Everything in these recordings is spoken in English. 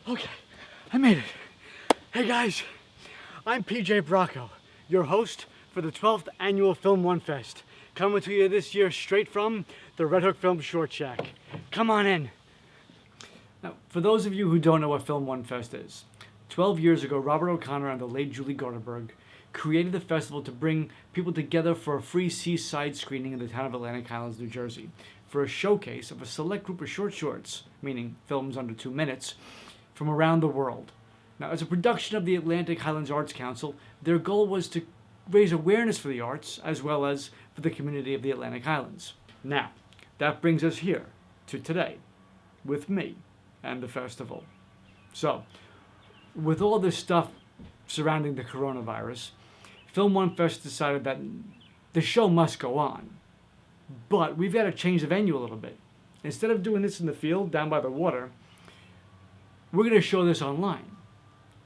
Okay, I made it. Hey guys, I'm PJ Bracco, your host for the 12th annual Film One Fest, coming to you this year straight from the Red Hook Film Short Shack. Come on in. Now, for those of you who don't know what Film One Fest is, 12 years ago, Robert O'Connor and the late Julie Goldberg created the festival to bring people together for a free seaside screening in the town of Atlantic Highlands, New Jersey, for a showcase of a select group of shorts, meaning films under 2 minutes, from around the world. Now, as a production of the Atlantic Highlands Arts Council, their goal was to raise awareness for the arts as well as for the community of the Atlantic Highlands. Now, that brings us here to today with me and the festival. So, with all this stuff surrounding the coronavirus, Film One Fest decided that the show must go on. But we've got to change the venue a little bit. Instead of doing this in the field down by the water, we're going to show this online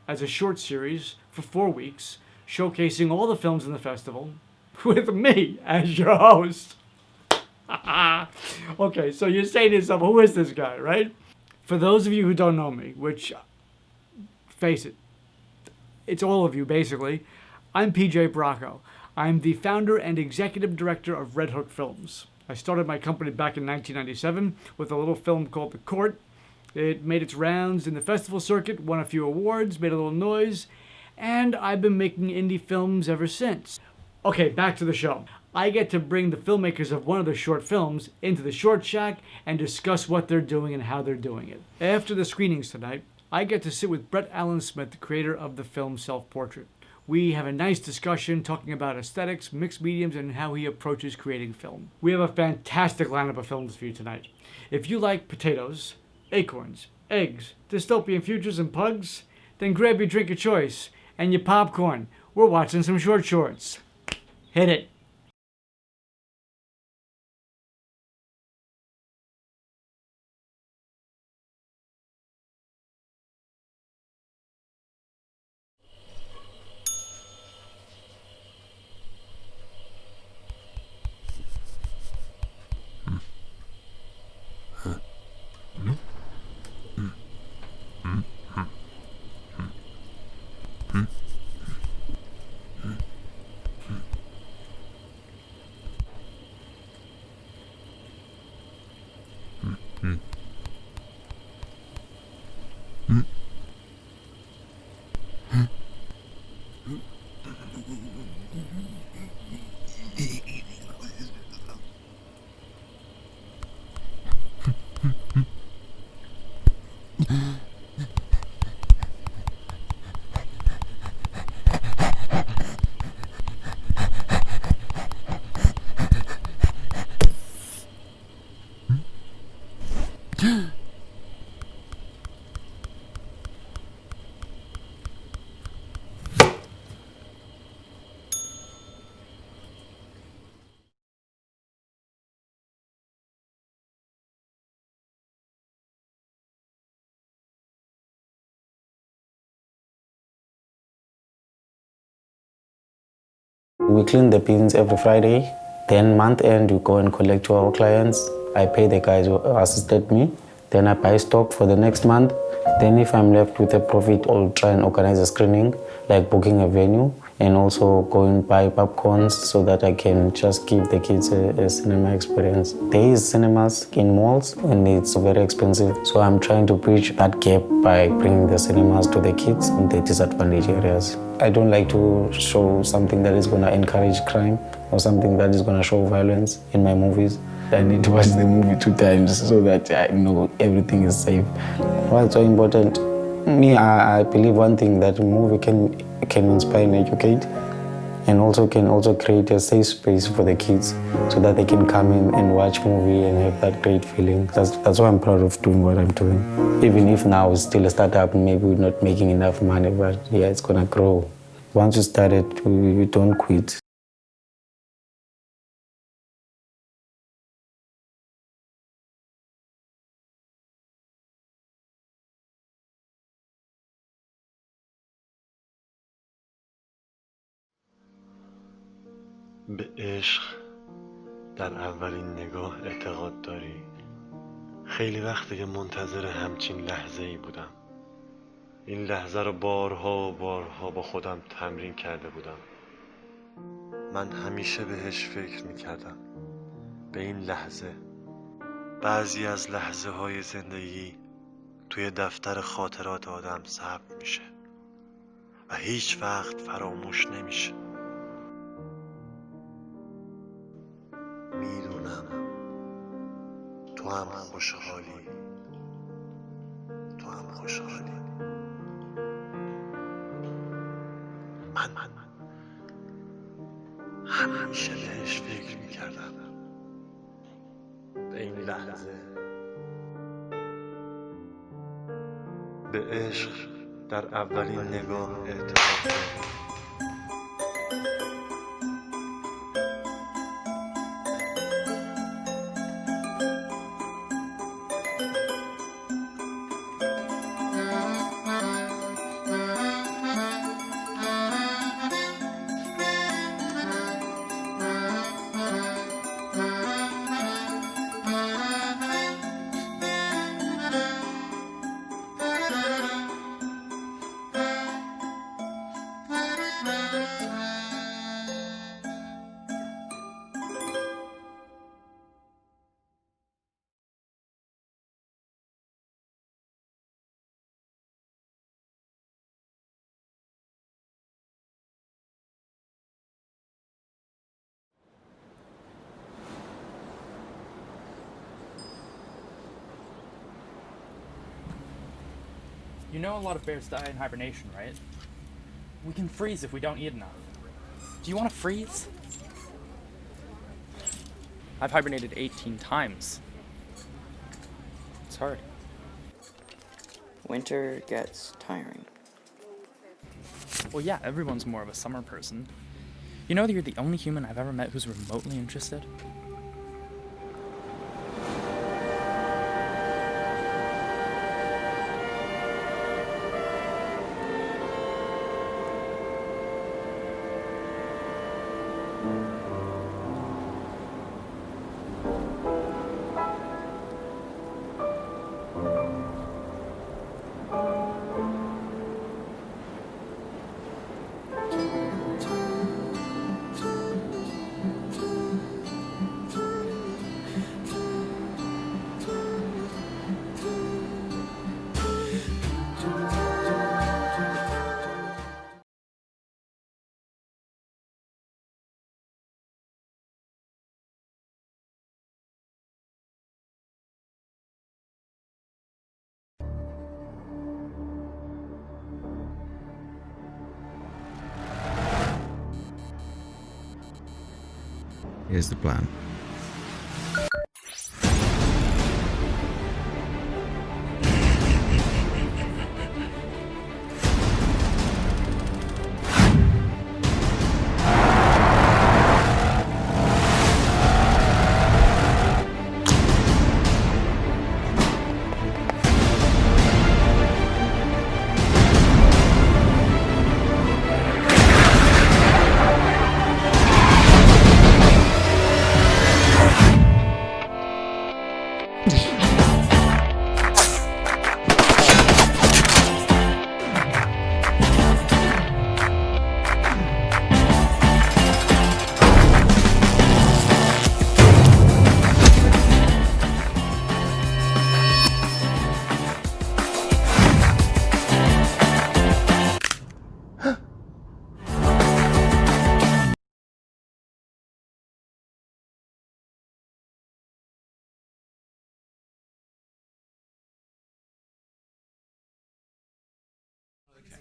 as a short series for 4 weeks, showcasing all the films in the festival with me as your host. Okay, so you're saying to yourself, who is this guy, right? For those of you who don't know me, which, face it, it's all of you basically, I'm PJ Bracco. I'm the founder and executive director of Red Hook Films. I started my company back in 1997 with a little film called The Court. It made its rounds in the festival circuit, won a few awards, made a little noise, and I've been making indie films ever since. Okay, back to the show. I get to bring the filmmakers of one of the short films into the Short Shack and discuss what they're doing and how they're doing it. After the screenings tonight, I get to sit with Brett Allen Smith, the creator of the film Self-Portrait. We have a nice discussion talking about aesthetics, mixed mediums, and how he approaches creating film. We have a fantastic lineup of films for you tonight. If you like potatoes, acorns, eggs, dystopian futures, and pugs, then grab your drink of choice and your popcorn. We're watching some shorts. Hit it. We clean the bins every Friday. Then month end, we go and collect to our clients. I pay the guys who assisted me. Then I buy stock for the next month. Then if I'm left with a profit, I'll try and organize a screening, like booking a venue, and also go and buy popcorns so that I can just give the kids a cinema experience. There is cinemas in malls and it's very expensive. So I'm trying to bridge that gap by bringing the cinemas to the kids in the disadvantaged areas. I don't like to show something that is going to encourage crime or something that is going to show violence in my movies. I need to watch the movie 2 times so that I know everything is safe. What's so important? Me, I believe one thing, that a movie can inspire and educate, and also can create a safe space for the kids so that they can come in and watch movie and have that great feeling. That's why I'm proud of doing what I'm doing. Even if now it's still a startup, maybe we're not making enough money, but yeah, it's gonna grow. Once you start it, you don't quit. به عشق در اولین نگاه اعتقاد داری؟ خیلی وقته که منتظر همچین لحظه ای بودم. این لحظه رو بارها و بارها با خودم تمرین کرده بودم. من همیشه بهش فکر میکردم، به این لحظه. بعضی از لحظه های زندگی توی دفتر خاطرات آدم ثبت میشه و هیچ وقت فراموش نمیشه. میدونم تو هم خوشحالی، تو هم خوشحالی. من همیشه بهش فکر میکردم، به این لحظه. به عشق در اولین نگاه اعتقاد دارم. You know a lot of bears die in hibernation, right? We can freeze if we don't eat enough. Do you want to freeze? I've hibernated 18 times. It's hard. Winter gets tiring. Well, yeah, everyone's more of a summer person. You know that you're the only human I've ever met who's remotely interested? Here's the plan.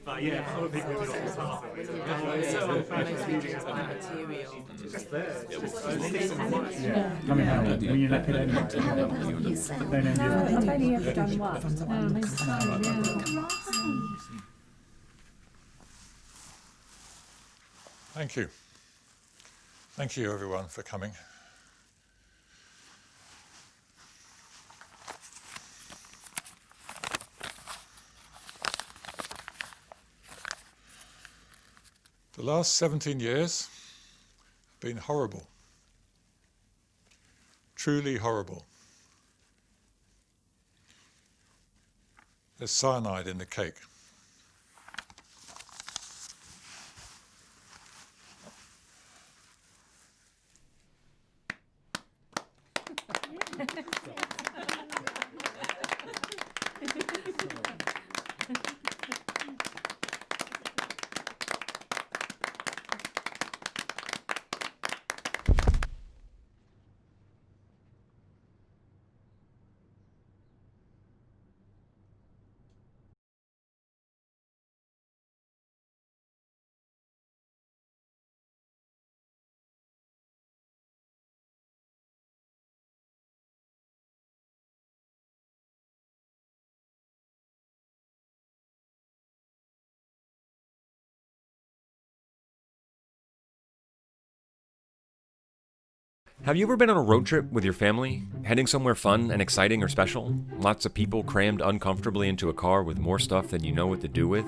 But yeah, other people do it all the Thank you. Thank you, everyone, for coming. The last 17 years have been horrible, truly horrible. There's cyanide in the cake. Have you ever been on a road trip with your family, heading somewhere fun and exciting or special? Lots of people crammed uncomfortably into a car with more stuff than you know what to do with?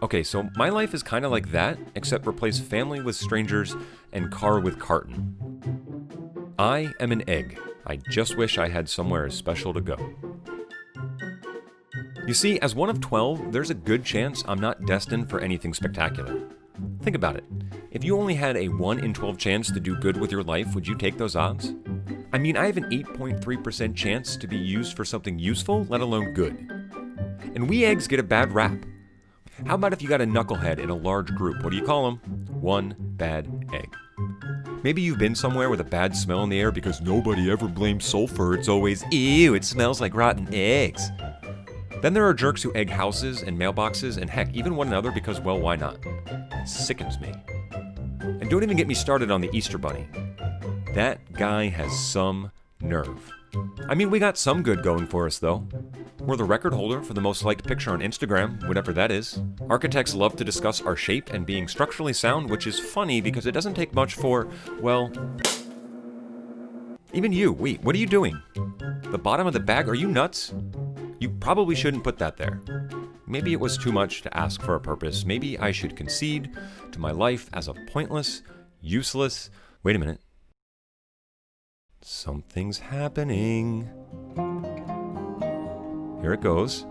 Okay, so my life is kind of like that, except replace family with strangers and car with carton. I am an egg. I just wish I had somewhere special to go. You see, as one of 12, there's a good chance I'm not destined for anything spectacular. Think about it. If you only had a 1 in 12 chance to do good with your life, would you take those odds? I mean, I have an 8.3% chance to be used for something useful, let alone good. And we eggs get a bad rap. How about if you got a knucklehead in a large group? What do you call them? One bad egg. Maybe you've been somewhere with a bad smell in the air because nobody ever blames sulfur. It's always, ew, it smells like rotten eggs. Then there are jerks who egg houses and mailboxes and heck, even one another because, well, why not? It sickens me. And don't even get me started on the Easter Bunny. That guy has some nerve. I mean, we got some good going for us, though. We're the record holder for the most liked picture on Instagram, whatever that is. Architects love to discuss our shape and being structurally sound, which is funny because it doesn't take much for, well... Even you, wait, what are you doing? The bottom of the bag, are you nuts? You probably shouldn't put that there. Maybe it was too much to ask for a purpose. Maybe I should concede to my life as a pointless, useless... Wait a minute. Something's happening. Here it goes.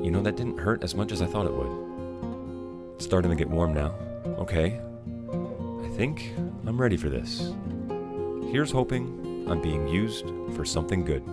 You know, that didn't hurt as much as I thought it would. It's starting to get warm now. Okay. I think I'm ready for this. Here's hoping I'm being used for something good.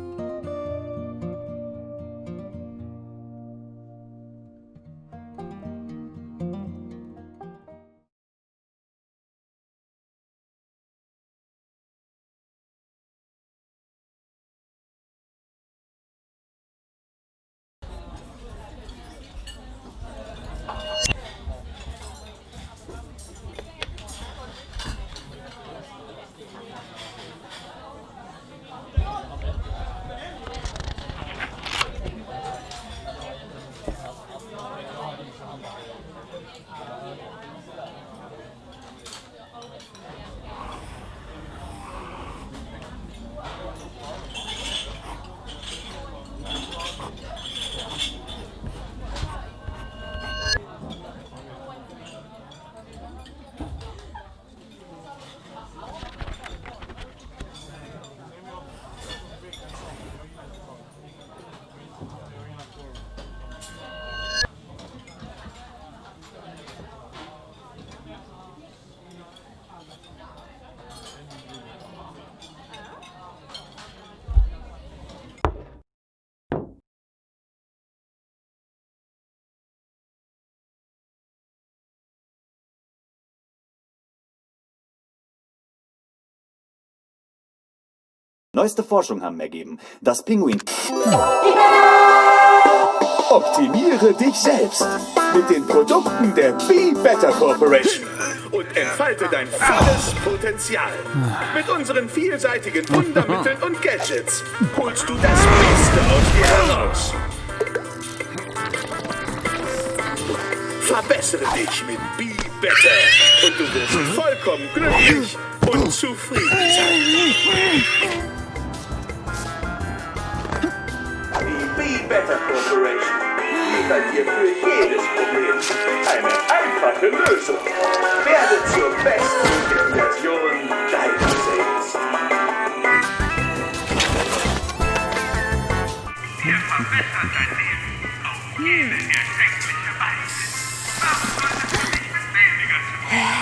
Neueste Forschung haben ergeben, dass Pinguin... Optimiere dich selbst mit den Produkten der Be Better Corporation und entfalte dein volles Potenzial. Mit unseren vielseitigen Wundermitteln und Gadgets holst du das Beste aus dir heraus. Verbessere dich mit Be Better und du wirst vollkommen glücklich und zufrieden sein. Die Be Better Corporation liefert dir für jedes Problem eine einfache Lösung. Werde zur besten Version deiner selbst. Wir verbessern dein Leben auf jede erdenkliche Weise. Warum solltest du dich mit weniger zufrieden?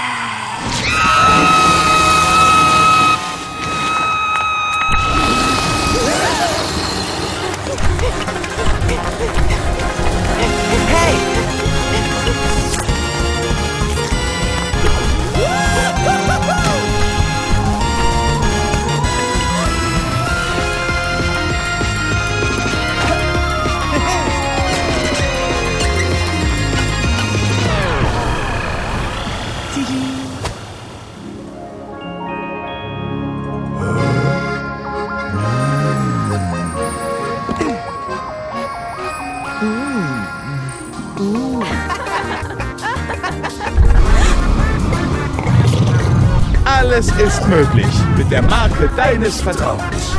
Alles ist möglich mit der Marke deines Vertrauens.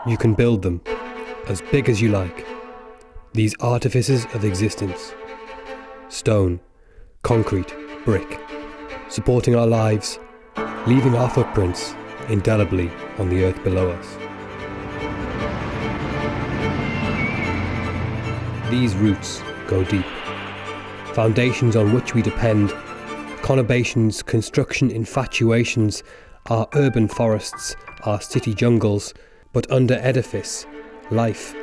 You can build them, as big as you like. These artifices of existence. Stone, concrete, brick, supporting our lives, leaving our footprints indelibly on the earth below us. These roots go deep. Foundations on which we depend, conurbations, construction infatuations, our urban forests, our city jungles, but under edifice, life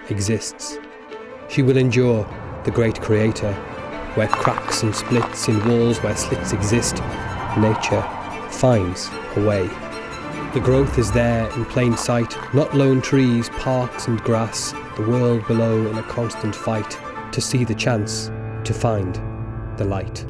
exists. She will endure, the great creator, where cracks and splits in walls where slits exist, nature finds a way. The growth is there in plain sight, not lone trees, parks and grass, the world below in a constant fight, to see the chance, to find the light.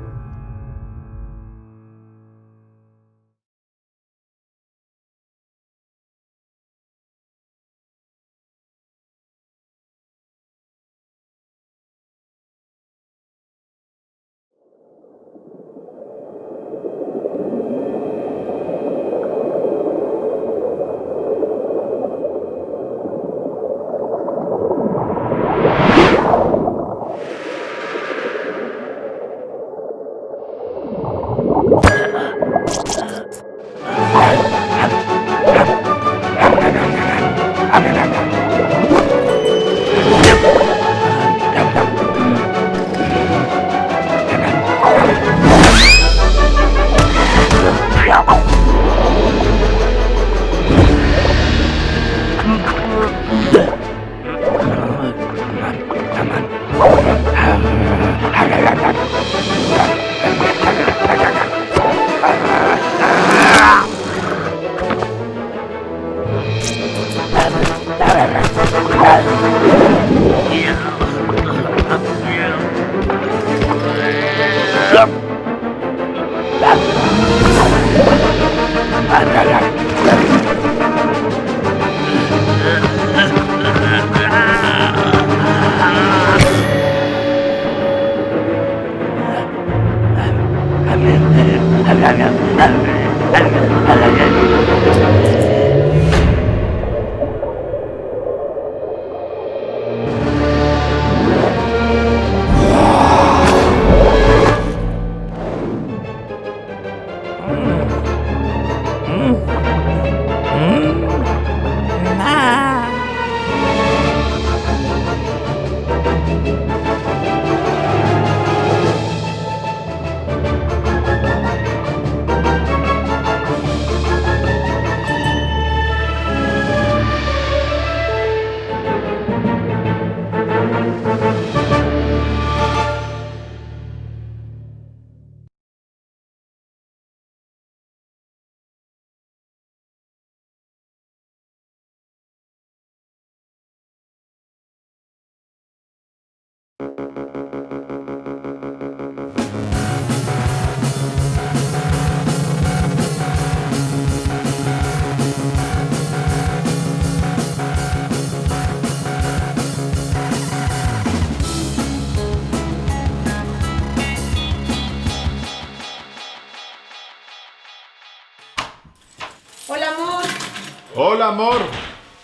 Hola, amor.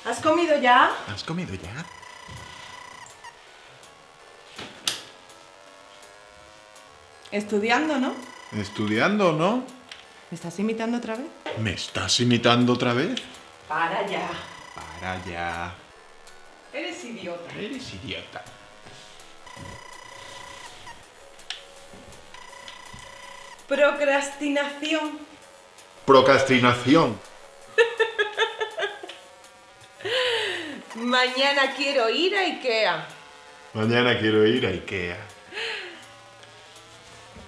¿Has comido ya? ¿Has comido ya? Estudiando, ¿no? Estudiando, ¿no? ¿Me estás imitando otra vez? ¿Me estás imitando otra vez? Para ya. Para ya. Eres idiota. Eres idiota. Procrastinación. Procrastinación. Mañana quiero ir a Ikea. Mañana quiero ir a Ikea.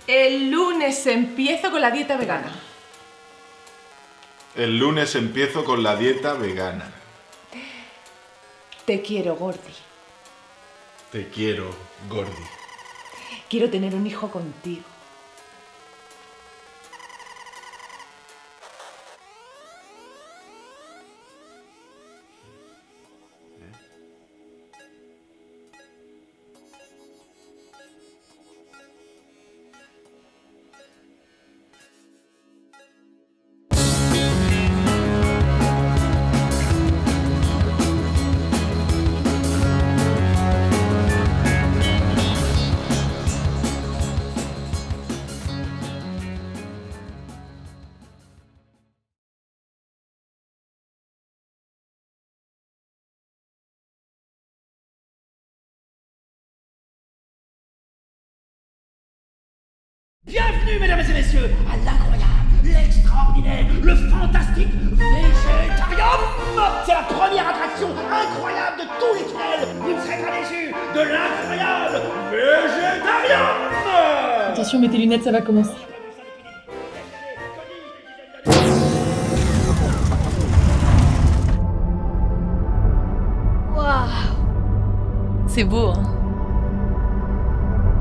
El lunes empiezo con la dieta vegana. El lunes empiezo con la dieta vegana. Te quiero, Gordi. Te quiero, Gordi. Quiero tener un hijo contigo. Bienvenue, mesdames et messieurs, à l'incroyable, l'extraordinaire, le fantastique Végétarium. C'est la première attraction incroyable de tous les tunnels. Vous ne serez pas déçus de l'incroyable Végétarium. Attention, mets tes lunettes, ça va commencer. Waouh! C'est beau, hein?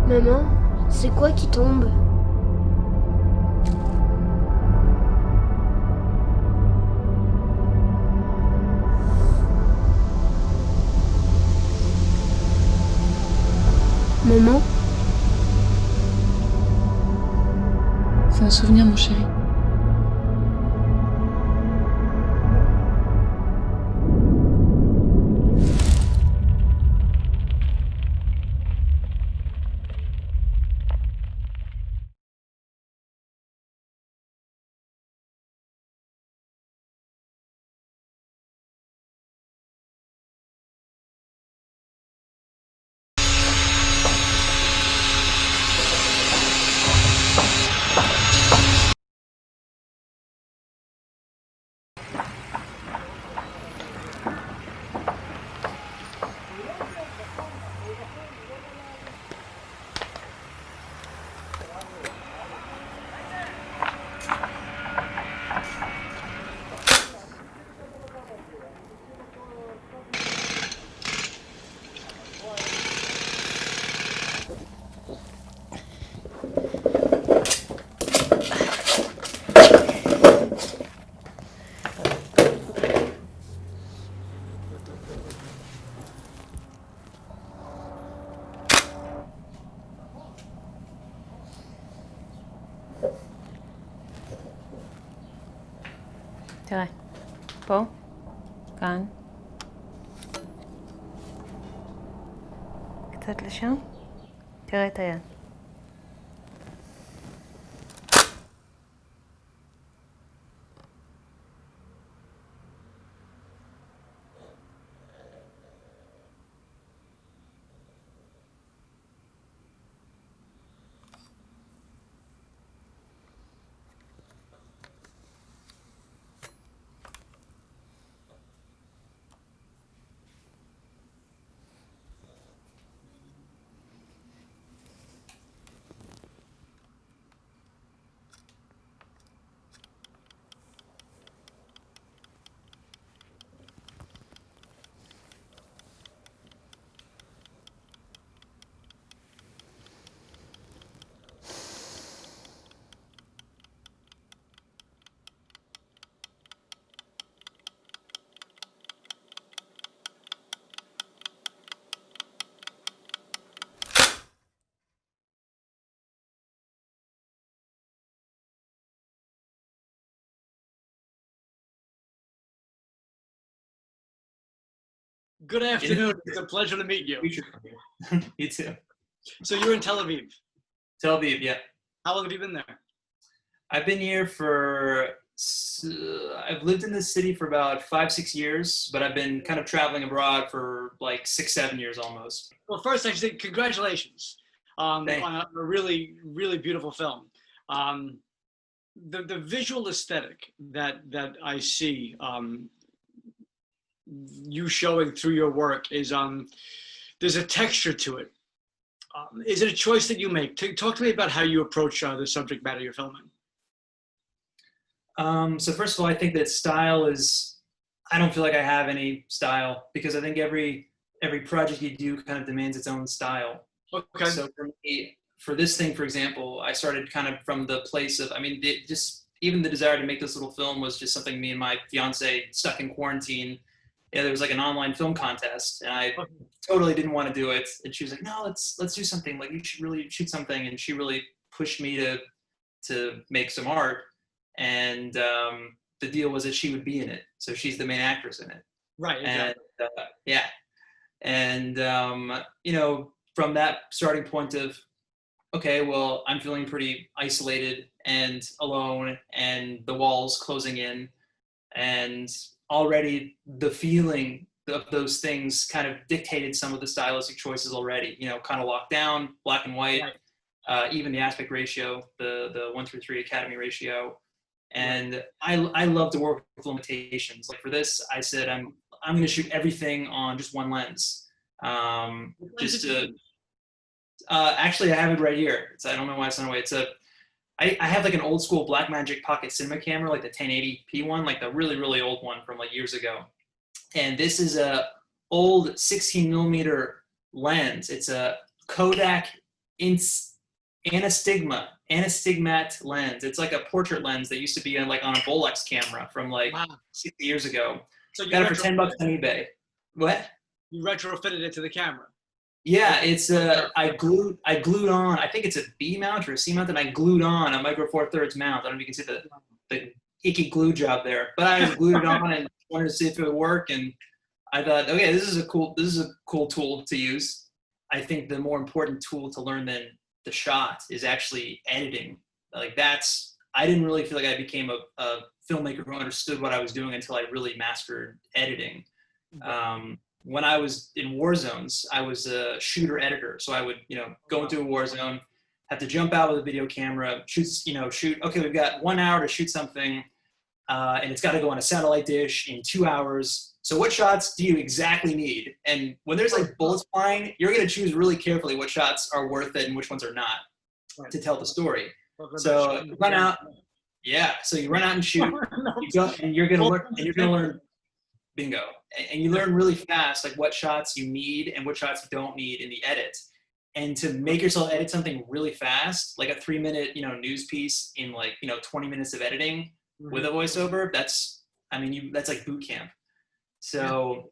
Maman, c'est quoi qui tombe? Maman? C'est un souvenir, mon chéri. ترى بو كان קצת לשם, תראה את היד. Good afternoon. It's a pleasure to meet you. You too. So you're in Tel Aviv. Tel Aviv, yeah. How long have you been there? I've been here I've lived in this city for about 5-6 years, but I've been kind of traveling abroad for like 6-7 years almost. Well, first I should say congratulations on a really, really beautiful film. The visual aesthetic that I see you showing through your work is there's a texture to it. Is it a choice that you make? Talk to me about how you approach the subject matter you're filming. So first of all, I think that style I don't feel like I have any style, because I think every project you do kind of demands its own style. Okay. So for me, for this thing, for example, I started kind of from the place of, even the desire to make this little film was just something me and my fiance, stuck in quarantine. Yeah, there was like an online film contest, and I totally didn't want to do it. And she was like, "No, let's do something. Like, you should really shoot something." And she really pushed me to make some art. And the deal was that she would be in it, so she's the main actress in it. Right. Exactly. And from that starting point of, okay, well, I'm feeling pretty isolated and alone, and the walls closing in, and already the feeling of those things kind of dictated some of the stylistic choices already. Kind of locked down, black and white, even the aspect ratio, the 1:3 Academy ratio. And I love to work with limitations. Like for this, I said I'm going to shoot everything on just one lens. Actually, I have it right here. I don't know why it's not away. I have like an old school Blackmagic pocket cinema camera, like the 1080p one, like the really, really old one from like years ago. And this is a old 16mm lens. It's a Kodak Anastigmat lens. It's like a portrait lens that used to be on a Bolex camera from like 60 years ago. So you got it for $10 on eBay. What? You retrofitted it to the camera. Yeah, it's I glued on. I think it's a B mount or a C mount, and I glued on a Micro Four Thirds mount. I don't know if you can see the icky glue job there, but I glued it on and wanted to see if it would work. And I thought, okay, this is a cool tool to use. I think the more important tool to learn than the shot is actually editing. Like I didn't really feel like I became a filmmaker who understood what I was doing until I really mastered editing. When I was in war zones, I was a shooter editor. So I would, go into a war zone, have to jump out with a video camera, shoot, okay, we've got 1 hour to shoot something, and it's got to go on a satellite dish in 2 hours. So what shots do you exactly need? And when there's like bullets flying, you're going to choose really carefully what shots are worth it and which ones are not to tell the story. So you run out. Yeah. So you run out and shoot. You go, and you're going to learn. Bingo. And you learn really fast, like what shots you need and what shots you don't need in the edit. And to make yourself edit something really fast, like a 3-minute, news piece in 20 minutes of editing with a voiceover, that's like boot camp. So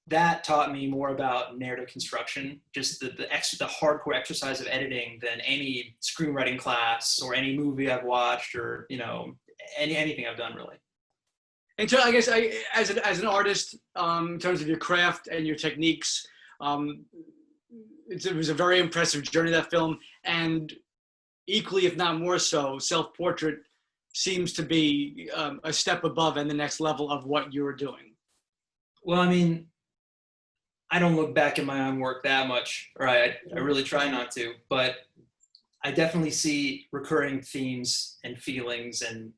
that taught me more about narrative construction, just the hardcore exercise of editing than any screenwriting class or any movie I've watched or, anything I've done really. And so I guess as an artist, in terms of your craft and your techniques, it was a very impressive journey, that film. And equally, if not more so, self-portrait seems to be a step above and the next level of what you were doing. Well, I don't look back at my own work that much, or I really try not to, but I definitely see recurring themes and feelings and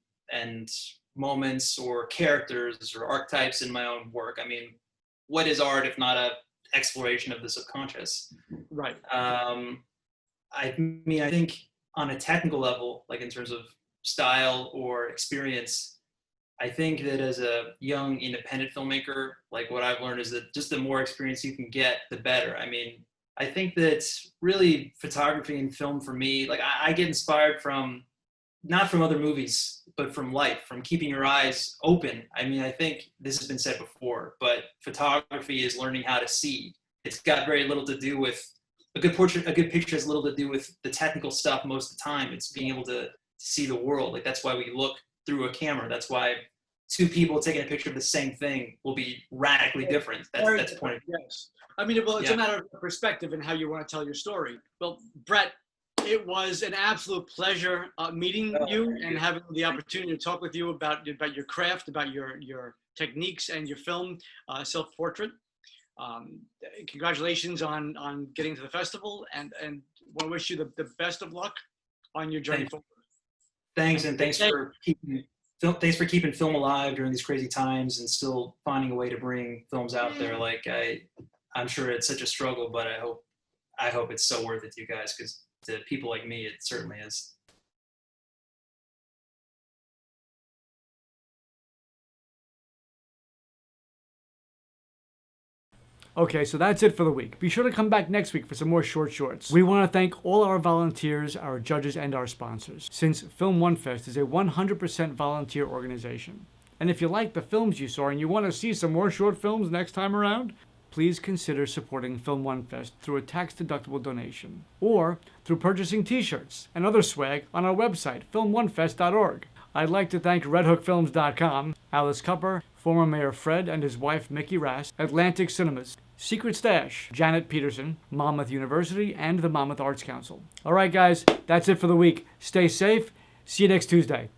moments or characters or archetypes in my own work. What is art if not a exploration of the subconscious? Right. I think on a technical level, like in terms of style or experience, I think that as a young independent filmmaker, like what I've learned is that just the more experience you can get, the better. I think that really photography and film for me, like I get inspired not from other movies, but from life, from keeping your eyes open. I think this has been said before, but photography is learning how to see. It's got very little to do with a good picture has little to do with the technical stuff most of the time. It's being able to see the world. Like that's why we look through a camera. That's why two people taking a picture of the same thing will be radically different. That's the point. Yes. I mean, well, it's Yeah. a matter of perspective and how you want to tell your story. Well, Brett, it was an absolute pleasure meeting you and having the opportunity to talk with you about your craft, about your techniques and your film self-portrait. Congratulations on getting to the festival, and want to wish you the best of luck on your journey forward. Thanks, and thanks for keeping film alive during these crazy times and still finding a way to bring films out there. Like I'm sure it's such a struggle, but I hope it's so worth it to you guys, because to people like me, it certainly is. Okay, so that's it for the week. Be sure to come back next week for some more short shorts. We want to thank all our volunteers, our judges, and our sponsors, since Film One Fest is a 100% volunteer organization. And if you like the films you saw and you want to see some more short films next time around, please consider supporting Film One Fest through a tax-deductible donation, or through purchasing t-shirts and other swag on our website, filmonefest.org. I'd like to thank RedHookFilms.com, Alice Cupper, former Mayor Fred and his wife Mickey Rass, Atlantic Cinemas, Secret Stash, Janet Peterson, Monmouth University, and the Monmouth Arts Council. All right, guys, that's it for the week. Stay safe. See you next Tuesday.